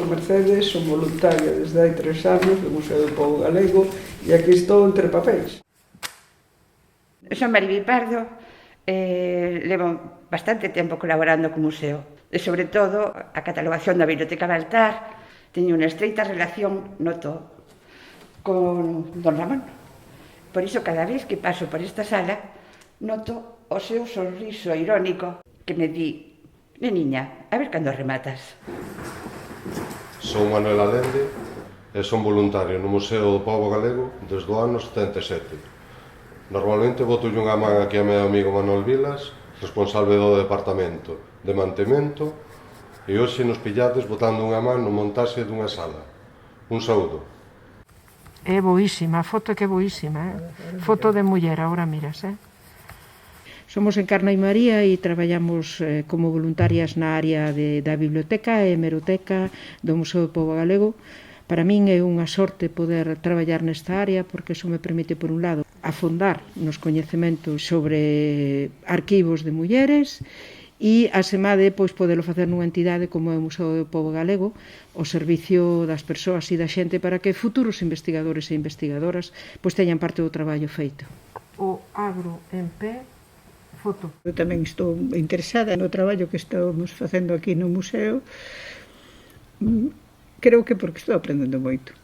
son Mercedes, son voluntaria desde hai 3 anos do Museo do Pobo Galego e aquí estou entre papéis. Son Mariby Pardo, levo bastante tempo colaborando co museo e, sobre todo, a catalogación da Biblioteca Baltar teño unha estreita relación, noto, con don Ramón. Por iso, cada vez que paso por esta sala, noto o seu sorriso irónico que me di: neniña, a ver cando rematas. Son Manuel Allende e son voluntario no Museo do Pobo Galego desde o ano 77. Normalmente botolle unha man aquí a meu amigo Manuel Vilas, responsable do departamento de mantemento, e hoxe nos pillades botando unha man no montaxe dunha sala. Un saúdo. É boísima, a foto que é boísima, foto de muller, agora miras, Somos Encarna e María e traballamos como voluntarias na área da biblioteca e hemeroteca do Museo do Pobo Galego. Para min é unha sorte poder traballar nesta área porque iso me permite, por un lado, afondar nos coñecementos sobre arquivos de mulleres e, asemade, podelo facer nunha entidade como é o Museo do Pobo Galego, ao servicio das persoas e da xente para que futuros investigadores e investigadoras teñan parte do traballo feito. O agro en pé, foto. Eu tamén estou interesada no traballo que estamos facendo aquí no museo. Creo que porque estou aprendendo moito.